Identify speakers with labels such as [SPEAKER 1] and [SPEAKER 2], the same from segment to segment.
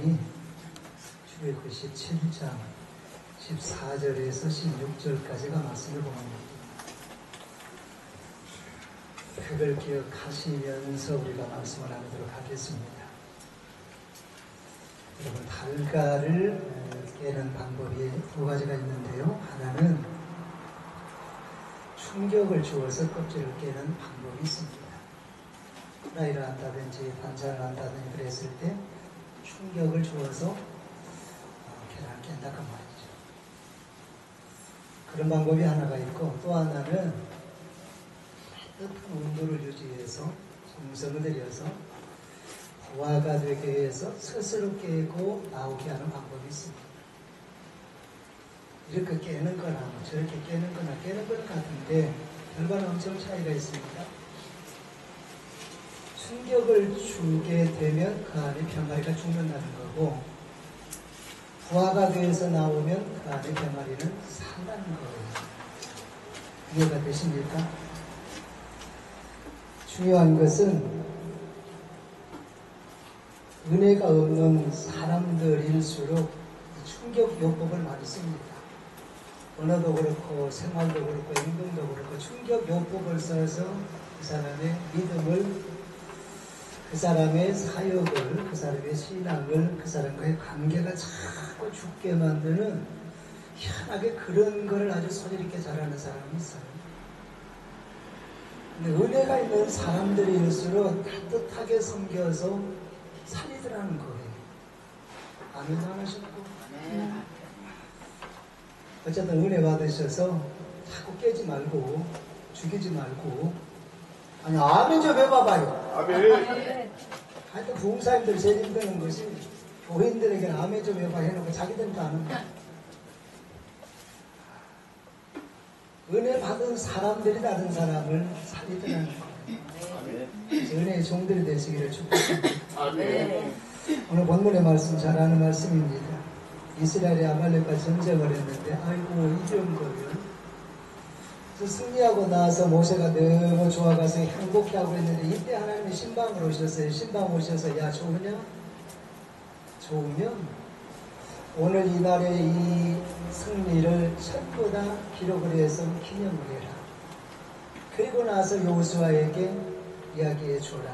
[SPEAKER 1] 말씀이 출애굽기 17장 14절에서 16절까지가 말씀을 보는 그걸 기억하시면서 우리가 말씀을 나누도록 하겠습니다. 여러분, 달걀을 깨는 방법이 두 가지가 있는데요. 하나는 충격을 주어서 껍질을 깨는 방법이 있습니다. 프라이를 한다든지 반찬을 한다든지 그랬을 때 충격을 주어서 계란을 깬다 그 말이죠. 그런 방법이 하나가 있고, 또 하나는 따뜻한 온도를 유지해서 정성을 들여서 부화가 되게 해서 스스로 깨고 나오게 하는 방법이 있습니다. 이렇게 깨는 거나 저렇게 깨는 거나 깨는 것 같은데 결과는 엄청 차이가 있습니다. 충격을 주게 되면 그 안에 병아리가 죽는다는 거고, 부화가 되어서 나오면 그 안에 병아리는 산다는 거예요. 이해가 되십니까? 중요한 것은 은혜가 없는 사람들일수록 충격 요법을 많이 씁니다. 언어도 그렇고 생활도 그렇고 행동도 그렇고 충격 요법을 써서 그 사람의 믿음을, 그 사람의 사역을, 그 사람의 신앙을, 그 사람과의 관계가 자꾸 죽게 만드는, 희한하게 그런 거를 아주 소질 있게 잘하는 사람이 있어요. 근데 은혜가 있는 사람들일수록 따뜻하게 섬겨서 살리더라는 거예요. 아멘 안 하셨고. 어쨌든 은혜 받으셔서 자꾸 깨지 말고 죽이지 말고, 아니 아멘 좀 해봐봐요.
[SPEAKER 2] 아멘.
[SPEAKER 1] 하여튼 부흥사님들 제일 힘드는 것이 교회인들에게는 아멘 좀 해봐 해놓고 자기들도 안 한다. 은혜 받은 사람들이 다른 사람을 살리더라는 거예요. 그래서 은혜의 종들이 되시기를 축복합니다. 오늘 본문의 말씀 잘 아는 말씀입니다. 이스라엘이 아말렉과 전쟁을 했는데 아이고 이런 거를 승리하고 나서 모세가 너무 좋아가서 행복해하고 있는데 이때 하나님이 신방을 오셨어요. 신방 오셔서 야 좋으냐? 좋으면 오늘 이날의 이 승리를 전부 다 기록을 해서 기념을 해라. 그리고 나서 요수아에게 이야기해 줘라.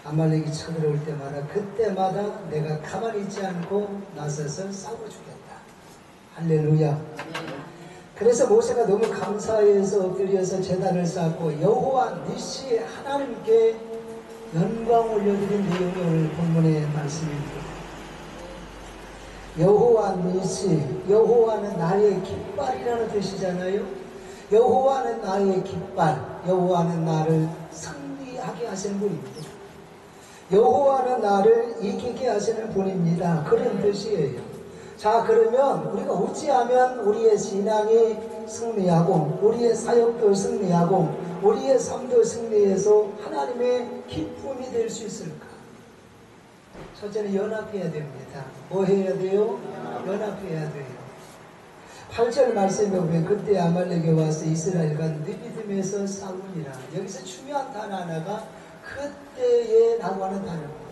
[SPEAKER 1] 아말렉이 쳐들어올 때마다 그때마다 내가 가만히 있지 않고 나서서 싸워주겠다. 할렐루야. 그래서 모세가 너무 감사해서 엎드려서 제단을 쌓고 여호와 니시 하나님께 영광 올려드린 내용이 오늘 본문의 말씀입니다. 여호와 니시, 여호와는 나의 깃발이라는 뜻이잖아요. 여호와는 나의 깃발, 여호와는 나를 승리하게 하시는 분입니다. 여호와는 나를 이기게 하시는 분입니다. 그런 뜻이에요. 자, 그러면 우리가 어찌하면 우리의 신앙이 승리하고 우리의 사역도 승리하고 우리의 삶도 승리해서 하나님의 기쁨이 될 수 있을까? 첫째는 연합해야 됩니다. 뭐 해야 돼요? 연합해야 돼요. 8절 말씀에 보면 그때 아말렉이 와서 이스라엘과 느비딤에서 싸우니라. 여기서 중요한 단어 하나가 그때에라고 하는 단어입니다.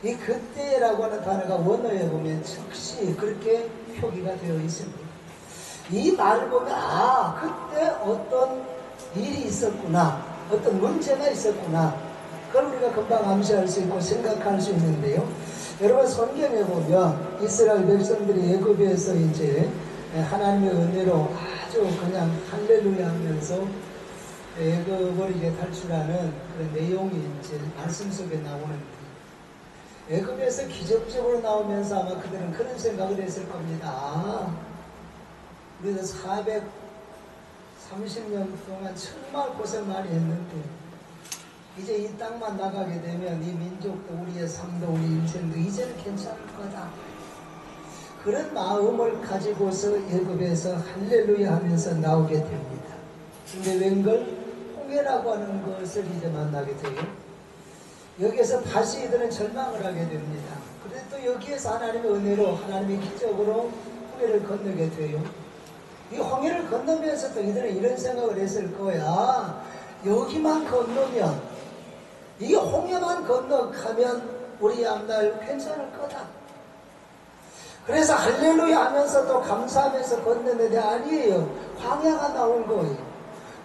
[SPEAKER 1] 이 그때라고 하는 단어가 원어에 보면 즉시 그렇게 표기가 되어 있습니다. 이 말을 보면 그때 어떤 일이 있었구나, 어떤 문제가 있었구나, 그걸 우리가 금방 암시할 수 있고 생각할 수 있는데요. 여러분 성경에 보면 이스라엘 백성들이 애굽에서 이제 하나님의 은혜로 아주 그냥 할렐루야 하면서 애굽을 이제 탈출하는 그런 내용이 이제 말씀 속에 나오는데, 애굽에서 기적적으로 나오면서 아마 그들은 그런 생각을 했을 겁니다. 우리도 430년 동안 정말 고생 많이 했는데 이제 이 땅만 나가게 되면 이 민족도 우리의 삶도 우리 인생도 이제는 괜찮을 거다. 그런 마음을 가지고서 애굽에서 할렐루야 하면서 나오게 됩니다. 근데 웬걸 홍해라고 하는 것을 이제 만나게 돼요. 여기에서 다시 이들은 절망을 하게 됩니다. 그런데 또 여기에서 하나님의 은혜로 하나님의 기적으로 홍해를 건너게 돼요. 이 홍해를 건너면서 또 이들은 이런 생각을 했을 거야. 여기만 건너면, 이 홍해만 건너가면 우리 앞날 괜찮을 거다. 그래서 할렐루야 하면서 또 감사하면서 걷는데 아니에요. 광야가 나온 거예요.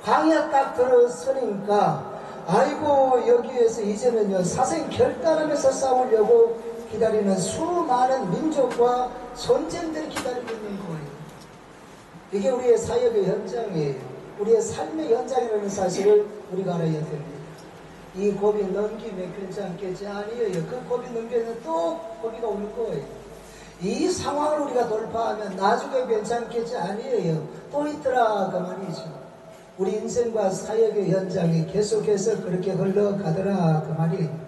[SPEAKER 1] 광야 딱 들어서니까 아이고 여기에서 이제는요 사생 결단하면서 싸우려고 기다리는 수많은 민족과 전쟁들이 기다리고 있는 거예요. 이게 우리의 사역의 현장이에요. 우리의 삶의 현장이라는 사실을 우리가 알아야 됩니다. 이 고비 넘기면 괜찮겠지? 아니에요. 그 고비 넘기면 또 고비가 올 거예요. 이 상황을 우리가 돌파하면 나중에 괜찮겠지? 아니에요. 또 있더라 그 말이죠. 우리 인생과 사역의 현장이 계속해서 그렇게 흘러가더라 그 말이에요.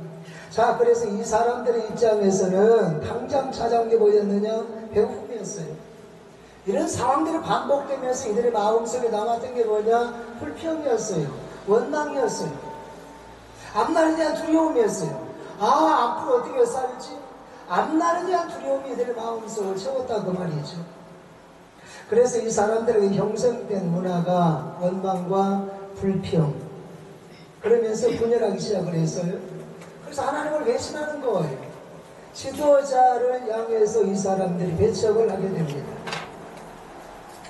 [SPEAKER 1] 자, 그래서 이 사람들의 입장에서는 당장 찾아온 게 뭐였느냐? 배고픔이었어요. 이런 상황들이 반복되면서 이들의 마음속에 남았던 게 뭐냐? 불평이었어요. 원망이었어요. 앞날에 대한 두려움이었어요. 아, 앞으로 어떻게 살지? 앞날에 대한 두려움이 이들의 마음속을 채웠다 그 말이죠. 그래서 이 사람들에게 형성된 문화가 원망과 불평, 그러면서 분열하기 시작을 했어요. 그래서 하나님을 배신하는 거예요. 지도자를 향해서 이 사람들이 배척을 하게 됩니다.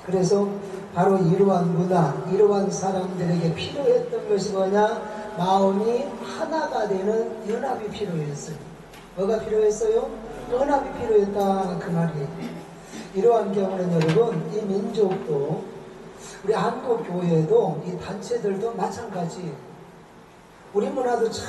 [SPEAKER 1] 그래서 바로 이러한 문화, 이러한 사람들에게 필요했던 것이 뭐냐? 마음이 하나가 되는 연합이 필요했어요. 뭐가 필요했어요? 연합이 필요했다 그 말이에요. 이러한 경우는 여러분, 이 민족도 우리 한국 교회도 이 단체들도 마찬가지예요. 우리 문화도 참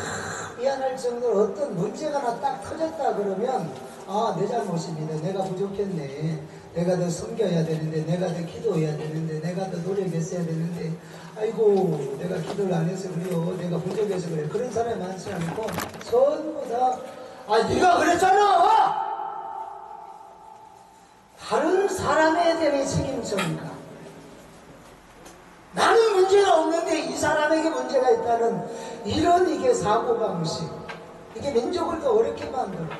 [SPEAKER 1] 미안할 정도로 어떤 문제가 하나 딱 터졌다 그러면 아, 내 잘못입니다. 내가 부족했네. 내가 더 섬겨야 되는데, 내가 더 기도해야 되는데, 내가 더 노력했어야 되는데, 아이고 내가 기도를 안 해서 그래요. 내가 부족해서 그래. 그런 사람이 많지 않고 전부 다 아, 네가 그랬잖아. 다른 사람에 대해 책임져니까 나는 문제가 없는데 이 사람에게 문제가 있다는 이런 이게 사고방식, 이게 민족을 더 어렵게 만들고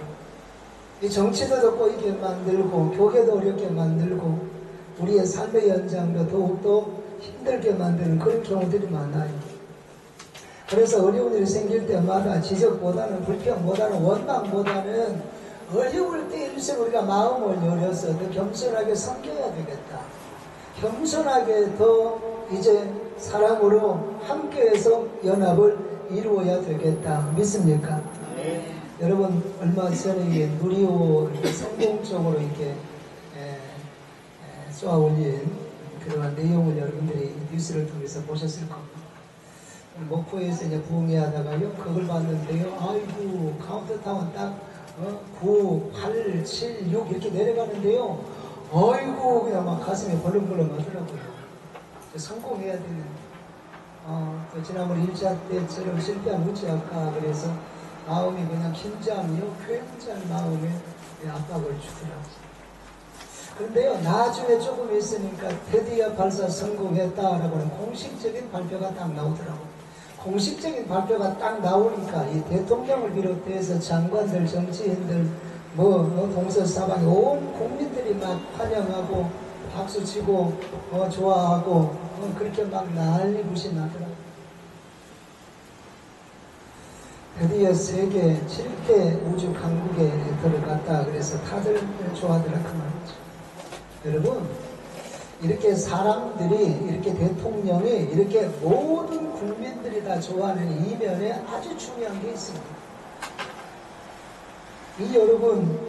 [SPEAKER 1] 이 정치도 더 꼬이게 만들고 교회도 어렵게 만들고 우리의 삶의 현장도 더욱더 힘들게 만드는 그런 경우들이 많아요. 그래서 어려운 일이 생길 때마다 지적보다는 불평보다는 원망보다는 어려울 때일수록 우리가 마음을 열어서 더 겸손하게 섬겨야 되겠다. 겸손하게 더 이제 사랑으로 함께해서 연합을 이루어야 되겠다. 믿습니까? 네. 여러분 얼마 전에 누리호 성공적으로 이렇게 쏘아 올린 그러한 내용을 여러분들이 뉴스를 통해서 보셨을 겁니다. 목포에서 이제 부흥회하다가요 그걸 봤는데요. 아이고 카운트다운 딱 9, 8, 7, 6 이렇게 내려가는데요. 아이고 그냥 막 가슴이 벌렁벌렁 하더라고요. 성공해야 되는 또 지난번 1차 때처럼 실패한 우치 아까 그래서 마음이 그냥 긴장이요 굉장히 마음에 압박을 주더라고요. 그런데요 나중에 조금 있으니까 드디어 발사 성공했다라고는 공식적인 발표가 딱 나오더라고요. 공식적인 발표가 딱 나오니까 이 대통령을 비롯해서 장관들, 정치인들, 동서사방에 온 국민들이 막 환영하고 박수치고 좋아하고 그렇게 막 난리부시 나더라고요. 드디어 세계 7대 우주 강국에 들어갔다 그래서 다들 좋아하더라 그 말이죠. 여러분 이렇게 사람들이 이렇게 대통령이 이렇게 모든 국민들이 다 좋아하는 이면에 아주 중요한 게 있습니다. 이 여러분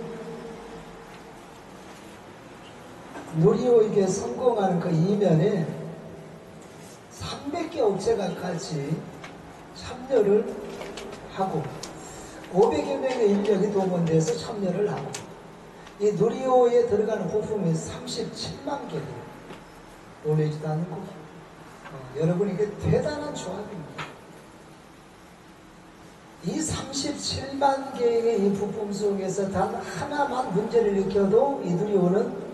[SPEAKER 1] 누리호에게 성공하는 그 이면에 300개 업체가 같이 참여를 하고 500여 명의 인력이 동원돼서 참여를 하고 이 누리호에 들어가는 부품이 37만 개예요. 놀라지도 않고 여러분 이게 대단한 조합입니다. 이 37만 개의 이 부품 속에서 단 하나만 문제를 일으켜도 이 누리호는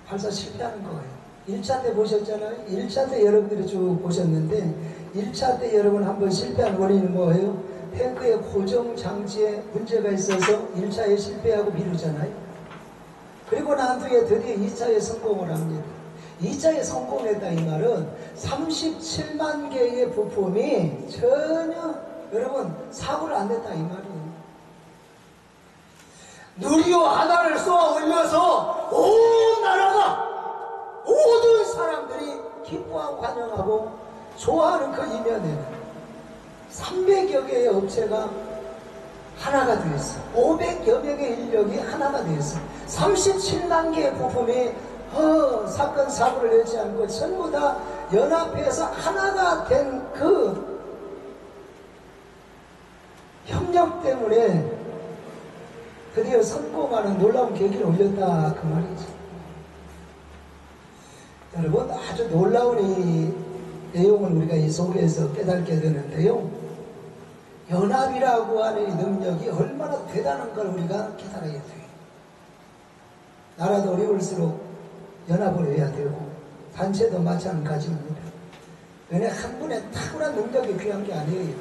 [SPEAKER 1] 발사 실패하는 거예요. 1차 때 보셨잖아요. 1차 때 여러분들이 쭉 보셨는데 1차 때 여러분 한번 실패한 원인은 뭐예요? 탱크의 고정 장치에 문제가 있어서 1차에 실패하고 미루잖아요. 그리고 난 뒤에 드디어 2차에 성공을 합니다. 2차에 성공했다 이 말은 37만 개의 부품이 전혀 여러분 사고를 안 냈다 이 말이에요. 누리호 하나를 쏘아 올려서 온 나라가 모든 사람들이 기뻐하고 환영하고 좋아하는 그 이면에는 300여 개의 업체가 하나가 되었어. 500여 명의 인력이 하나가 되었어. 37만 개의 부품이 사건 사고를 내지 않고 전부 다 연합해서 하나가 된 그 협력 때문에 드디어 성공하는 놀라운 계기를 올렸다 그 말이죠. 여러분 아주 놀라운 이 내용을 우리가 이 속에서 깨닫게 되는데요. 연합이라고 하는 이 능력이 얼마나 대단한 걸 우리가 깨달아야 돼요. 나라도 어려울수록 연합을 해야 되고 단체도 마찬가지입니다. 어느 한 분의 탁월한 능력이 귀한 게 아니에요.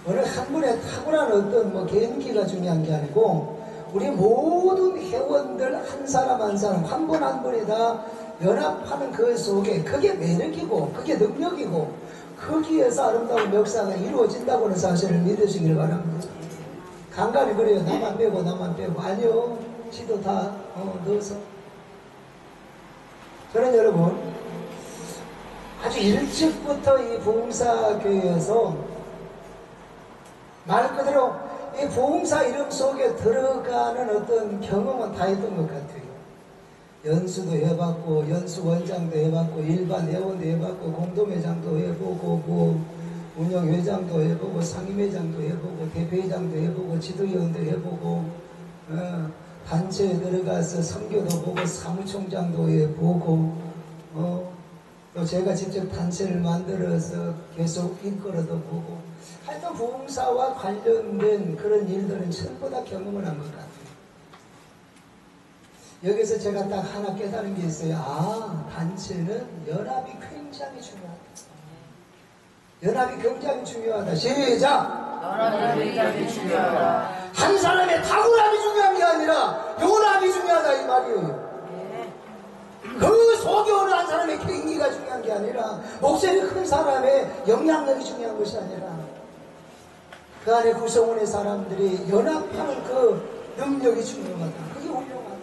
[SPEAKER 1] 어느 한 분의 탁월한 어떤 개인기가 중요한 게 아니고 우리 모든 회원들 한 사람 한 사람 한 분 한 분이 다 연합하는 그 속에 그게 매력이고 그게 능력이고 거기에서 아름다운 역사가 이루어진다고 하는 사실을 믿으시길 바랍니다. 간간히 그래요. 나만 빼고 나만 빼고 아니요. 지도 다 넣어서 저는 여러분 아주 일찍부터 이 부흥사교회에서 말 그대로 이 부흥사 이름 속에 들어가는 어떤 경험은 다 했던 것 같아요. 연수도 해봤고 연수원장도 해봤고 일반 회원도 해봤고 공동회장도 해보고 운영회장도 해보고 상임회장도 해보고 대표회장도 해보고 지도위원도 해보고 단체에 들어가서 선교도 보고 사무총장도 해보고 또 제가 직접 단체를 만들어서 계속 이끌어도 보고 하여튼 부흥사와 관련된 그런 일들은 전부 다 경험을 한 것 같아요. 여기서 제가 딱 하나 깨달은 게 있어요. 단체는 연합이 굉장히 중요하다. 연합이 굉장히 중요하다. 시작!
[SPEAKER 2] 연합이 굉장히 중요하다.
[SPEAKER 1] 한 사람의 탁월함이 중요한 게 아니라 연합이 중요하다 이 말이에요. 그 속에 어느 한 사람의 개인기가 중요한 게 아니라 목소리 큰 사람의 영향력이 중요한 것이 아니라 그 안에 구성원의 사람들이 연합하는 그 능력이 중요하다. 그게 훌륭하다.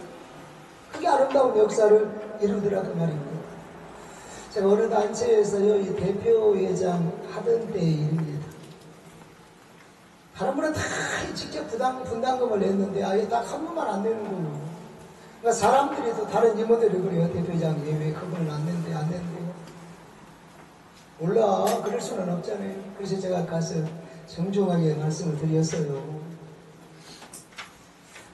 [SPEAKER 1] 그게 아름다운 역사를 이루더라 그 말입니다. 제가 어느 단체에서요 이 대표회장 하던 때의 일입니다. 다른 분은 다 직접 분담금을 냈는데 아예 딱 한 분만 안 내는 거예요. 그러니까 사람들이 또 다른 임원들이 그래요. 대표회장이 왜 그분은 안 낸대요? 몰라. 그럴 수는 없잖아요. 그래서 제가 가서 정중하게 말씀을 드렸어요.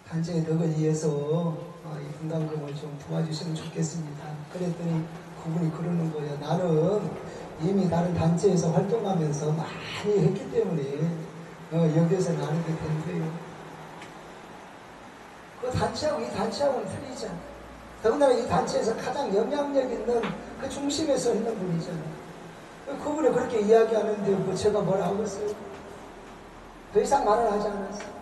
[SPEAKER 1] 단체의 덕을 위해서 이 분담금을 좀 도와주시면 좋겠습니다. 그랬더니 그분이 그러는 거예요. 나는 이미 다른 단체에서 활동하면서 많이 했기 때문에 여기에서 나누게 된대요. 그 단체하고 이 단체하고는 틀리잖아. 더군다나 이 단체에서 가장 영향력 있는 그 중심에 서 있는 분이잖아요. 그분이 그렇게 이야기하는데 뭐 제가 뭐라 하겠어요? 더 이상 말을 하지 않았어요.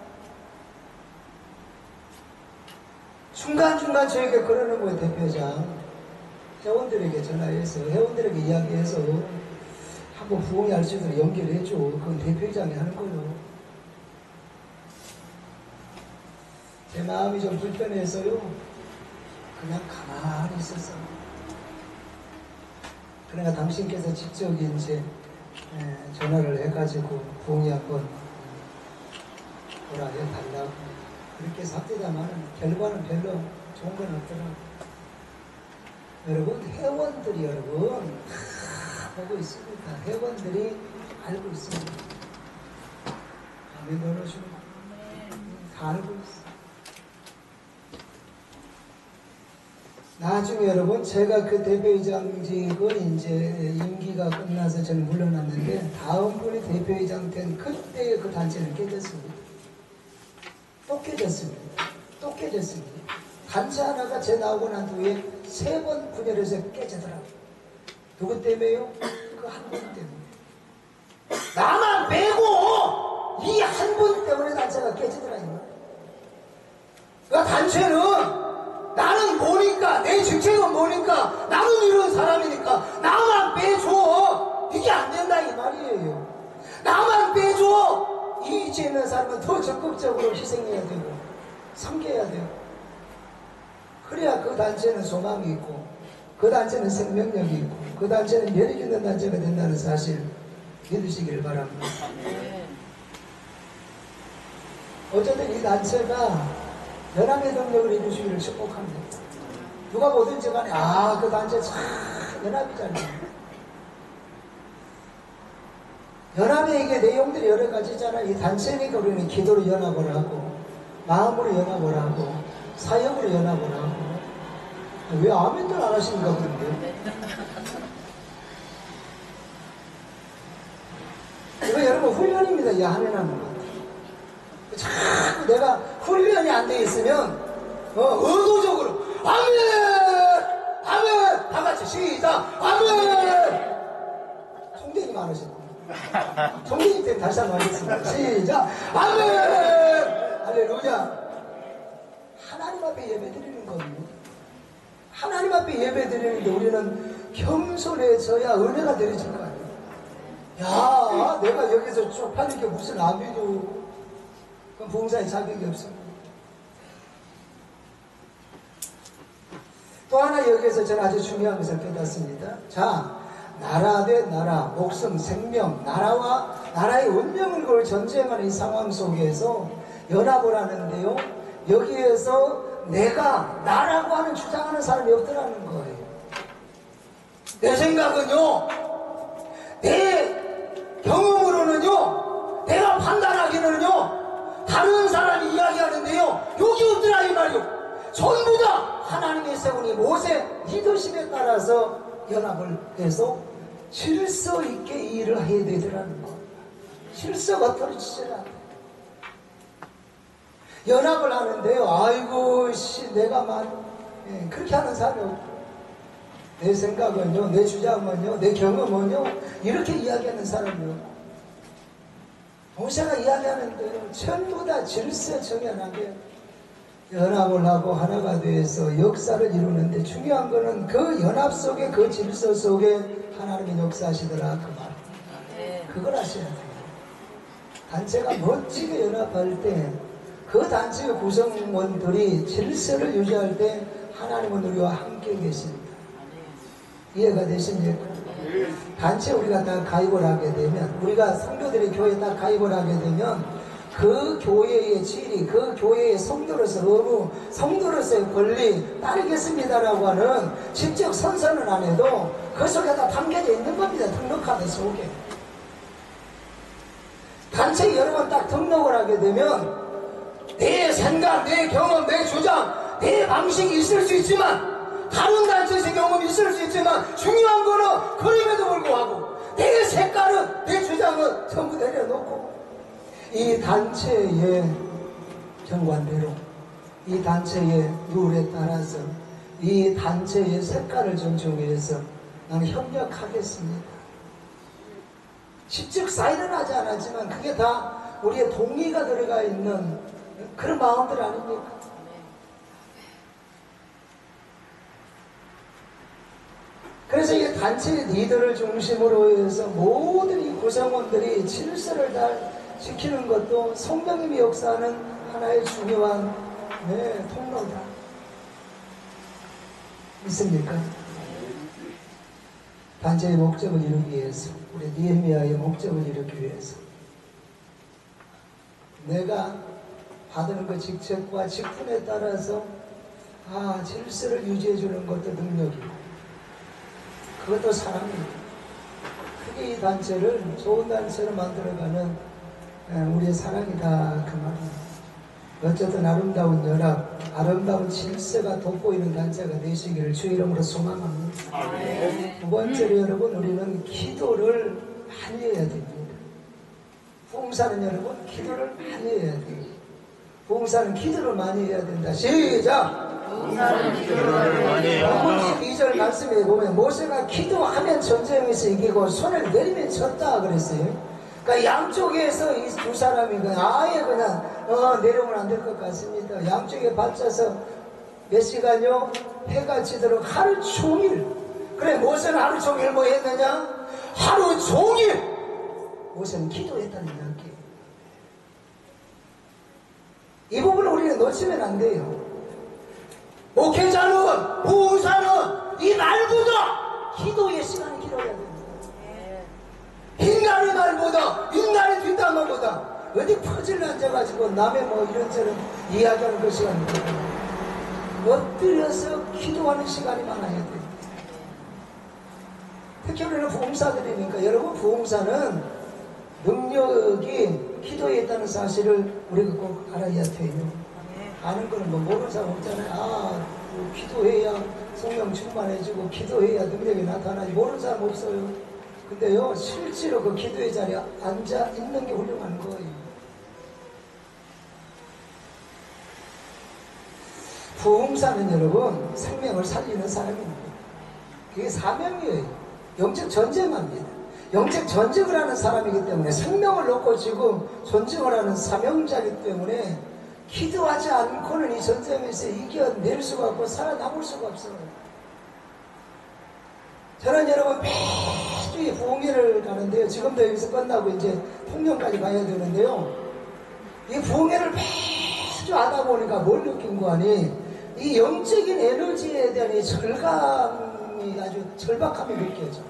[SPEAKER 1] 중간중간 저에게 그러는 거예요. 대표장 회원들에게 전화해서 회원들에게 이야기해서 한번 부흥이 할 수 있도록 연결해줘. 그건 대표장이 하는 거예요. 제 마음이 좀 불편해서요 그냥 가만히 있었어요. 그러니까 당신께서 직접 이제 전화를 해가지고 부흥이 한번 오라 해달라고 그렇게 삽디다만 결과는 별로 좋은 건 없더라고요. 여러분 회원들이 다 보고 있습니다. 회원들이 알고 있습니다. 아멘 넣어주고 다 알고 있어요. 나중에 여러분 제가 그 대표회장직을 이제 임기가 끝나서 저는 물러났는데 다음 분이 대표회장 된 그때 그 단체는 깨졌습니다. 또 깨졌습니다. 단체 하나가 제 나오고 난 후에 3번 분열해서 깨지더라고요. 누구 때문에요? 그 한 분 때문에. 나만 빼고 이 한 분 때문에 단체가 깨지더라고요. 그 단체는 나는 뭐니까 내 직책은 뭐니까 나는 이런 사람이니까 나만 빼줘. 이게 안 된다 이 말이에요. 나만 빼줘! 이 위치에 있는 사람은 더 적극적으로 희생해야 되고 섬겨야 돼요. 그래야 그 단체는 소망이 있고 그 단체는 생명력이 있고 그 단체는 매력 있는 단체가 된다는 사실 믿으시기를 바랍니다. 어쨌든 이 단체가 연합의 동력을 이루시기를 축복합니다. 누가 뭐든지 간에 그 단체 참 연합이잖아요. 연합의 이게 내용들이 여러 가지잖아요. 이 단체니까 우리는 기도로 연합을 하고 마음으로 연합을 하고 사역으로 연합을 하고. 왜 아멘들 안 하십니까 그런데? 이거 여러분 훈련입니다. 이 한 해라는 것. 자꾸 내가 훈련이 안 돼 있으면 의도적으로 아멘! 아멘! 다 같이 시작! 아멘! 성대님 안 하시고 성대님 때문에 다시 한번 하겠습니다. 시작! 아멘! 할렐루야! 하나님 앞에 예배 드리는 거예요. 하나님 앞에 예배 드리는데 우리는 겸손해져야 은혜가 내려질 거 아니에요. 야, 내가 여기서 쪽팔리게 무슨 아멘이요. 그럼 봉사에 자격이 없습니다. 또 하나 여기에서 저는 아주 중요한 것을 깨닫습니다. 자, 나라 대 나라, 목숨, 생명, 나라의 운명을 걸 전쟁하는 이 상황 속에서 연합을 하는데요. 여기에서 내가 나라고 하는 주장하는 사람이 없더라는 거예요. 내 생각은요, 내 경험으로는요, 내가 판단하기는요, 다른 사람이 이야기하는데요, 여기 없더라 이 말이요. 전부 다 하나님의 세운 이 모세 리더십에 따라서 연합을 해서 질서 있게 이 일을 해야 되더라는 거. 질서가 떨어지질 않아. 연합을 하는데요, 아이고 내가 그렇게 하는 사람이 없고, 내 생각은요, 내 주장은요, 내 경험은요, 이렇게 이야기하는 사람이요. 모세가 이야기하는데요, 전부 다 질서 정연하게 연합을 하고 하나가 돼서 역사를 이루는데, 중요한 거는 그 연합 속에, 그 질서 속에 하나님이 역사하시더라 그 말. 그걸 아셔야 돼요. 단체가 멋지게 연합할 때, 그 단체의 구성원들이 질서를 유지할 때 하나님은 우리와 함께 계십니다. 이해가 되십니까? 단체 우리가 딱 가입을 하게 되면, 우리가 성도들이 교회에 딱 가입을 하게 되면 그 교회의 지리, 그 교회의 성도로서 의무, 성도로서의 권리 따르겠습니다라고 하는 직접 선서는 안 해도 그 속에 다 담겨져 있는 겁니다. 등록하는 속에. 단체 여러 번 딱 등록을 하게 되면 내 생각, 내 경험, 내 주장, 내 방식이 있을 수 있지만, 다른 단체에서 경험이 있을 수 있지만, 중요한 거는 그럼에도 불구하고 내 색깔은, 내 주장은 전부 내려놓고 이 단체의 정관대로, 이 단체의 룰에 따라서, 이 단체의 색깔을 존중해서 나는 협력하겠습니다. 직접 사인은 하지 않았지만 그게 다 우리의 동의가 들어가 있는 그런 마음들 아닙니까? 그래서 이 단체의 리더를 중심으로 해서 모든 이 구성원들이 질서를 다 지키는 것도 성령님이 역사하는 하나의 중요한 통로다. 있습니까? 단체의 목적을 이루기 위해서, 우리 니에미아의 목적을 이루기 위해서 내가 받는 그 직책과 직분에 따라서 질서를 유지해 주는 것도 능력이고, 그것도 사랑입니다. 그게 이 단체를 좋은 단체로 만들어가는 우리의 사랑이다 그 말입니다. 어쨌든 아름다운 연합, 아름다운 질서가 돋보이는 단체가 되시기를 주 이름으로 소망합니다. 두 번째로 여러분, 우리는 기도를 많이 해야 됩니다. 봉사는 여러분 기도를 많이 해야 돼요. 봉사는 기도를 많이 해야 된다. 시작!
[SPEAKER 2] 봉사는 기도를 많이 해야
[SPEAKER 1] 2절 말씀에 보면 모세가 기도하면 전쟁에서 이기고 손을 내리면 졌다 그랬어요. 그러니까 양쪽에서 이 두 사람이 아예 그냥 내려오면 안 될 것 같습니다. 양쪽에 받쳐서 몇 시간요? 해가 지도록 하루 종일. 그래, 모세는 하루 종일 뭐 했느냐? 하루 종일 모세는 기도했다는 이야기. 이 부분을 우리는 놓치면 안 돼요. 목회자는, 부흥사는 이 말보다 기도의 시간이 길어야 됩니다. 인간의 말보다, 인간의 뒷담화보다 어디 퍼즐 앉아가지고 남의 뭐 이런저런 이야기하는 그 시간이 길어요. 엎드려서 기도하는 시간이 많아야 돼요. 특히 우리는 부흥사들이니까 여러분, 부흥사는 능력이 기도에 있다는 사실을 우리가 꼭 알아야 돼요. 아는 거는 뭐 모르는 사람 없잖아요. 뭐 기도해야 성령 충만해지고 기도해야 능력이 나타나지, 모르는 사람 없어요. 근데요, 실제로 그 기도의 자리에 앉아 있는 게 훌륭한 거예요. 부흥사는 여러분, 생명을 살리는 사람입니다. 그게 사명이에요. 영적 전쟁합니다. 영적 전쟁을 하는 사람이기 때문에, 생명을 놓고 지금 전쟁을 하는 사명자이기 때문에 기도하지 않고는 이 전쟁에서 이겨낼 수가 없고 살아남을 수가 없어요. 저는 여러분 매주에 부흥회를 가는데요. 지금도 여기서 끝나고 이제 통영까지 가야 되는데요. 이 부흥회를 매주 하다 보니까 뭘 느낀 거 아니? 이 영적인 에너지에 대한 이 절감이, 아주 절박함이 느껴져.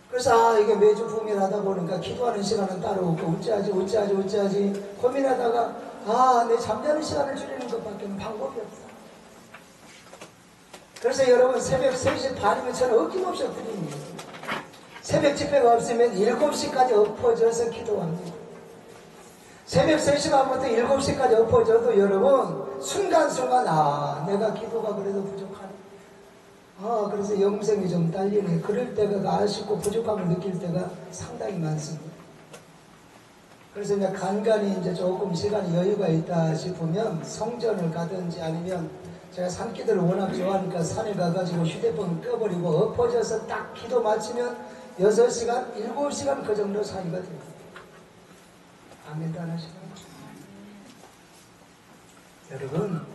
[SPEAKER 1] 그래서 이게 매주 부흥회를 하다 보니까 기도하는 시간은 따로 없고 어찌하지 고민하다가 내 잠자는 시간을 줄이는 것밖에 방법이 없어. 그래서 여러분, 새벽 3시 반이면 저는 어김없이 엎드립니다. 새벽 집회가 없으면 7시까지 엎어져서 기도합니다. 새벽 3시 반부터 7시까지 엎어져도 여러분, 순간순간 내가 기도가 그래도 부족하네. 그래서 영성이 좀 딸리네. 그럴 때가 아쉽고 부족함을 느낄 때가 상당히 많습니다. 그래서 이제 간간히 이제 조금 시간이 여유가 있다 싶으면 성전을 가든지, 아니면 제가 산기도를 워낙 좋아하니까 산에 가가지고 휴대폰 꺼버리고 엎어져서 딱 기도 마치면 6시간, 7시간 그 정도 사이가 됩니다. 아멘도 안 하시나요? 여러분,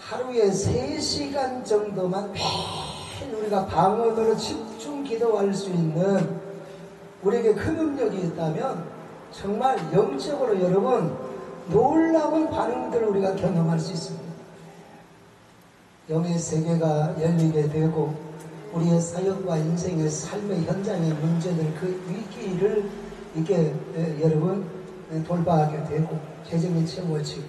[SPEAKER 1] 하루에 3시간 정도만 매일 우리가 방언으로 집중 기도할 수 있는 우리에게 큰 능력이 있다면 정말 영적으로 여러분 놀라운 반응들을 우리가 경험할 수 있습니다. 영의 세계가 열리게 되고 우리의 사역과 인생의 삶의 현장의 문제들, 그 위기를 이게 여러분 돌파하게 되고 재정이 채워지고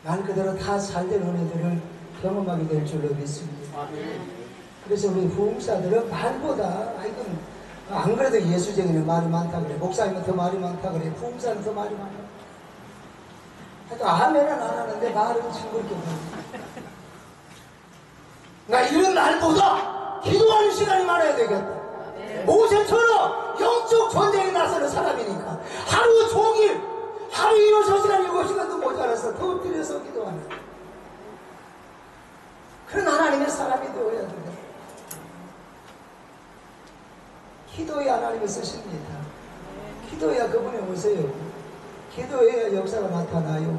[SPEAKER 1] 말 그대로 다 잘된 은혜들을 경험하게 될 줄로 믿습니다. 그래서 우리 부흥사들은 말보다 안 그래도 예수쟁이는 말이 많다 그래, 목사님은 더 말이 많다 그래, 부흥사는 더 말이 많아. 하여튼 아멘은 안 하는데 말은 징그럽게 보여. 이런 날보다 기도하는 시간이 많아야 되겠다. 모세처럼 영적 전쟁에 나서는 사람이니까 하루 종일, 하루 6시간 7시간도 모자라서 더 엎드려서 기도하는 그런 하나님의 사람이 되어야 됩니다. 기도에 하나님을 쓰십니다. 기도해야 그분이 오세요. 기도해야 역사가 나타나요.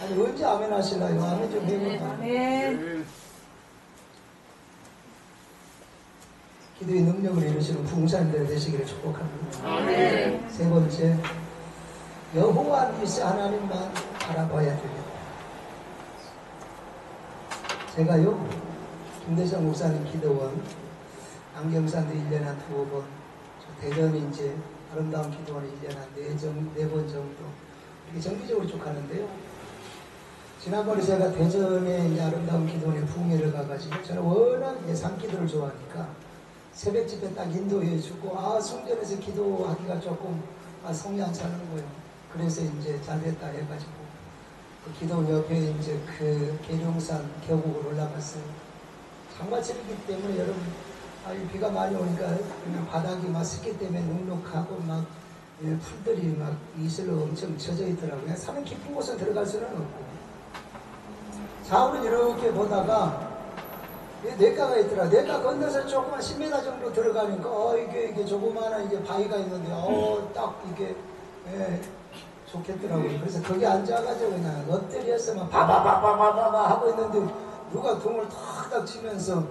[SPEAKER 1] 아니 언제 아멘 하시나요? 아멘 좀 해볼까요?
[SPEAKER 3] 아멘.
[SPEAKER 1] 기도의 능력을 이루시는 부흥사님들 되시기를 축복합니다.
[SPEAKER 3] 아멘.
[SPEAKER 1] 세 번째, 여호와 니시 하나님만 바라봐야 됩니다. 제가요, 김대성 목사님 기도원, 안경산도 1년에 한 2번, 대전이 이제 아름다운 기도원을 1년에 한 4번 정도 이렇게 정기적으로 쭉 가는데요. 지난번에 제가 대전에 이제 아름다운 기도원에 부흥회를 가가지고 저는 워낙 산기도를 좋아하니까 새벽 집회 딱 인도해 주고 성전에서 기도하기가 조금 성이 안 차는 거예요. 그래서 이제 잘 됐다 해가지고 그 기도원 옆에 이제 그 계룡산 계곡으로 올라갔어요. 장마철이기 때문에 여러분 비가 많이 오니까 바닥이 막 습기 때문에 눅눅하고 막 풀들이 막 이슬로 엄청 젖어 있더라고요. 산은 깊은 곳에 들어갈 수는 없고 좌우를 이렇게 보다가 냇가가 있더라. 냇가 건너서 조그만 10m 정도 들어가니까 이게 조그마한 이게 바위가 있는데 딱 이게 좋겠더라고요. 그래서 거기 앉아가지고 그냥 엎드려서 막 바바바바바바 하고 있는데 누가 등을 탁탁 치면서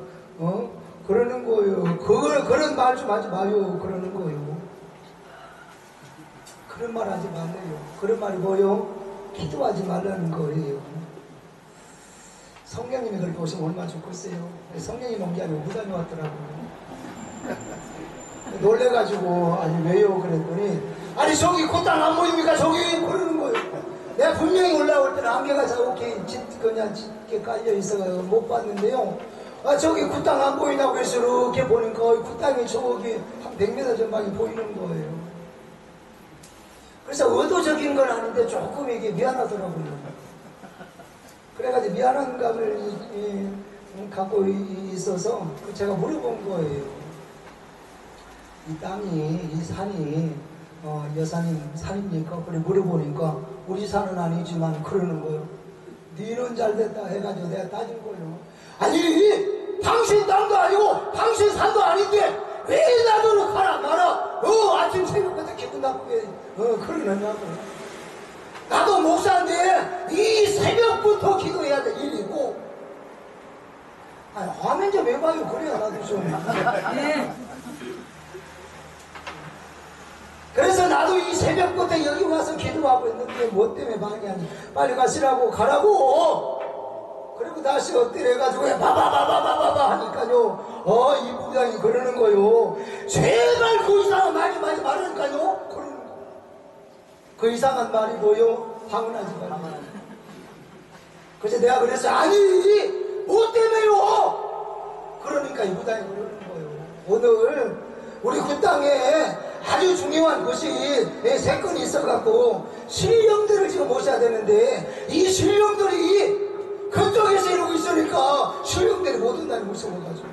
[SPEAKER 1] 그러는 거예요. 그런 말 좀 하지 마요. 그러는 거예요. 그런 말 하지 말래요. 그런 말이 뭐요? 기도하지 말라는 거예요. 성령님이 그렇게 오시면 얼마나 좋겠어요. 성령이 온 게 아니고 무당이 왔더라고요. 놀래가지고 아니 왜요? 그랬더니 아니 저기 곧땅 안 보입니까? 저기 그러는 거예요. 내가 분명히 올라올 때는 안개가 자욱히 그냥 짙게 깔려 있어가지고 못 봤는데요. 아 저기 굿땅 안 보이냐고 해서 이렇게 보니까 굿땅이 저기 한 100m 전방이 보이는 거예요. 그래서 의도적인 건 아닌데 조금 이게 미안하더라고요. 그래가지고 미안한 감을 갖고 있어서 제가 물어본 거예요. 이 땅이, 이 산이 여사님 산입니까? 그래 물어보니까 우리 산은 아니지만 그러는 거예요. 니는 잘됐다 해가지고 내가 따진 거예요. 아니 당신 땅도 아니고 당신 산도 아닌데 왜 나도 가라 말아. 아침 새벽부터 기분 나쁘게 그러느냐고. 나도 목사인데 이 새벽부터 기도해야 될 일이고. 아니 화면 좀 해봐요. 그래야 나도 좀. 그래서 나도 이 새벽부터 여기 와서 기도하고 있는데 뭐 때문에 방해하니 빨리 가시라고 가라고. 그리고 다시 엎드려 해가지고 바바바바바바 하니까요. 이 부장이 그러는 거요. 제발 그 이상한 말이 많이 말하니까요. 그러는 거. 그 이상한 말이 뭐요? 방언하지 말아요. 그래서 내가 그랬어. 아니 뭐 때문에요? 그러니까 이 부장이 그러는 거예요. 오늘 우리 그 땅에 아주 중요한 것이 세 건이 있어갖고 신령들을 지금 모셔야 되는데 이 신령들이 그쪽에서 이러고 있으니까 신령들이 못 온다니 무서워가지고.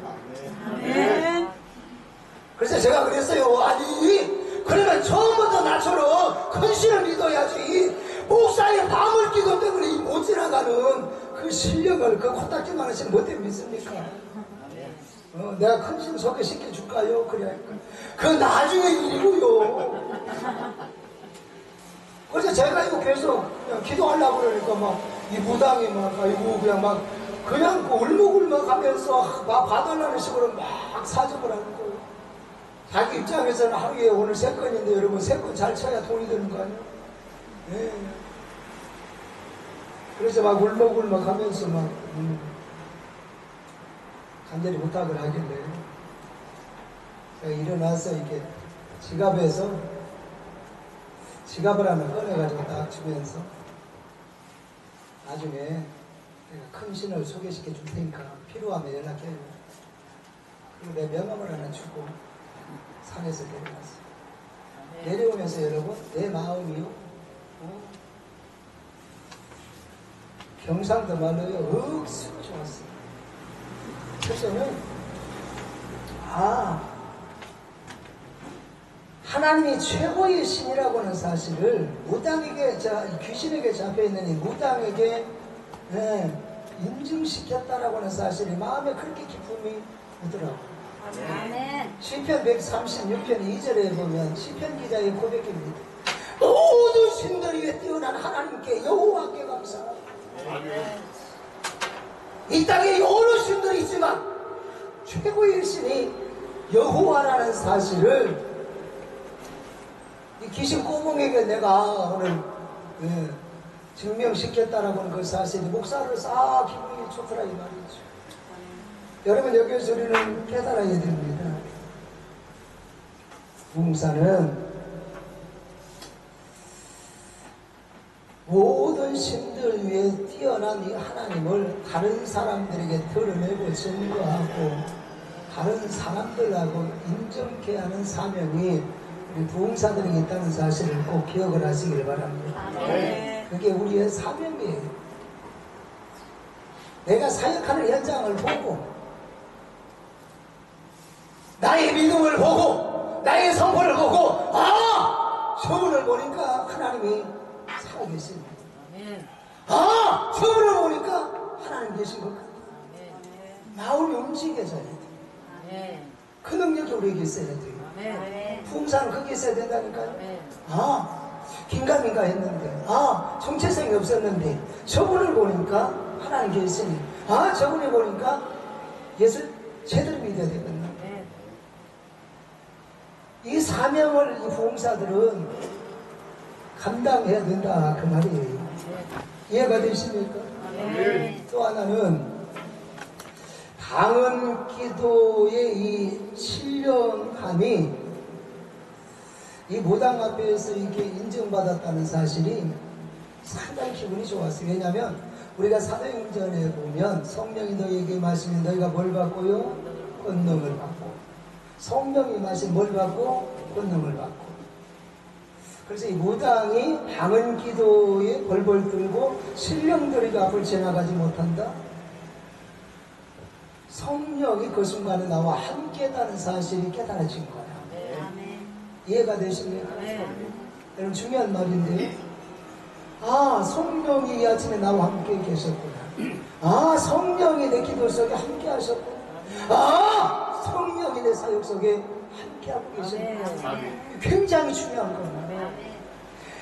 [SPEAKER 1] 그래서 제가 그랬어요. 아니 그러면 처음부터 나처럼 큰 신을 믿어야지 목사의 밤을 기도 때문에 못 지나가는 그 신령을 그 코딱지만한 신을 못 때문에 믿습니까? 내가 큰 신 소개시켜 줄까요? 그래. 그 나중에 일이고요. 그래서 제가 이거 계속 그냥 기도하려고 그러니까 막 이 무당이 막 아이고 그냥 그 울먹울먹 하면서 막 봐달라는 식으로 막 사정을 하는 거예요. 자기 입장에서는 하루에 오늘 3건인데 여러분 3건 잘 쳐야 돈이 되는 거 아니에요? 네. 그래서 막 울먹울먹 하면서 막 간절히 부탁을 하길래 제가 일어나서 이렇게 지갑에서 지갑을 하나 꺼내가지고 딱 주면서 나중에 내가 큰 신을 소개시켜 줄 테니까 필요하면 연락해요. 그리고 내 명함을 하나 주고 산에서 내려왔어요. 내려오면서 여러분 내 마음이요 경상도 말로요 억수로 좋았어요. 첫째는 하나님이 최고의 신이라고 하는 사실을 무당에게 귀신에게 잡혀있는 이 무당에게 인증시켰다라고 하는 사실이 마음에 그렇게 기쁨이 오더라고요.
[SPEAKER 3] 아멘.
[SPEAKER 1] 시편 136편 2절에 보면 시편 기자의 고백입니다. 모든 신들 위에 뛰어난 하나님께 여호와께 감사합니다. 이 땅에 여러 신들이 있지만 최고의 신이 여호와라는 사실을 이 귀신 꼬몽에게 내가 오늘 증명시켰다라고 하는 그 사실이 목사를 싹 기분이 좋더라 이 말이죠. 여러분 여기서 우리는 깨달아야 됩니다. 부흥사는 모든 신들 위에 뛰어난 이 하나님을 다른 사람들에게 드러내고 증거하고 다른 사람들하고 인정케 하는 사명이 우리 부흥사들에게 있다는 사실을 꼭 기억을 하시길 바랍니다. 그게 우리의 사명이에요. 내가 사역하는 현장을 보고 나의 믿음을 보고 나의 선포를 보고 저분을 보니까 하나님이 살아 계십니다. 저분을 보니까 하나님 계신 것 같아요. 마음이 움직여져야 돼요. 그 능력이 우리에게 있어야 돼요. 부흥사는 그게 있어야 된다니까요. 긴가민가 했는데 정체성이 없었는데 저분을 보니까 하나님 계시니 저분을 보니까 예수 제대로 믿어야 되거든요. 이 사명을 이 부흥사들은 감당해야 된다 그 말이에요. 이해가 되십니까? 또 하나는 강은 기도의 이 신령함이 이 무당 앞에서 이렇게 인정받았다는 사실이 상당히 기분이 좋았어요. 왜냐하면 우리가 사도행전에 보면 성령이 너희에게 마시면 너희가 뭘 받고요? 권능을 받고. 성령이 마시면 뭘 받고? 권능을 받고. 그래서 이 무당이 강은 기도에 벌벌 떨고 신령들이 앞을 지나가지 못한다. 성령이 그 순간에 나와 함께다는 사실이 깨달아진 거야. 이해가 되십니까? 여러분 중요한 말인데요. 아, 성령이 이 아침에 나와 함께 계셨구나. 아, 성령이 내 기도 속에 함께 하셨구나. 아, 성령이 내 사역 속에 함께 하고 계셨구나. 굉장히 중요한 겁니다.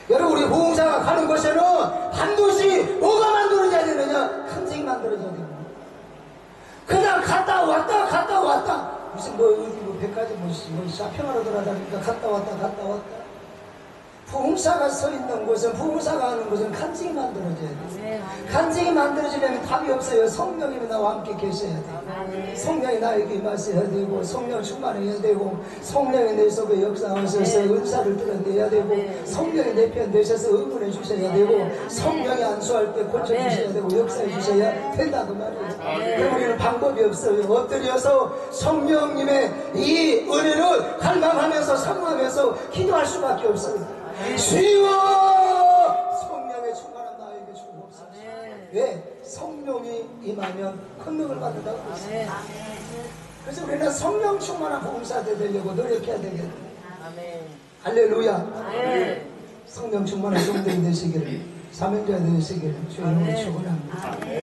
[SPEAKER 1] 여러분 우리 보험사가 가는 곳에는 반드시 뭐가 만들어져야 되느냐? 간증이 만들어져야 됩니다. 그냥 갔다 왔다 무슨 뭐 백화점 뭐 샤핑하러 돌아다니까 갔다 왔다. 부흥사가 서 있는 곳은 부흥사가 하는 곳은 간증이 만들어져야 돼요. 간증이 만들어지려면 답이 없어요. 성령님이 나와 함께 계셔야 돼요. 성령이 나에게 임하셔야 되고 성령 충만해야 되고 성령이 내 속에 역사하셔서 은사를 드러내야 되고 성령이 내 편 되셔서 응원해 주셔야 되고 성령이 안수할 때 고쳐주셔야 되고 역사해 주셔야 된다고 말이에요. 그럼 우리는 방법이 없어요. 엎드려서 성령님의 이 은혜를 갈망하면서 사모하면서 기도할 수밖에 없어요. 주여 성령의 충만한 나에게 주옵소서. 왜? 성령이 임하면 권능을 받는다고 했어요. 그래서 우리는 성령 충만한 봉사대 되려고 노력해야 되겠다. 할렐루야. 성령 충만한 종들이 되시기를 사명자 되시기를 주의 이름으로 축원합니다.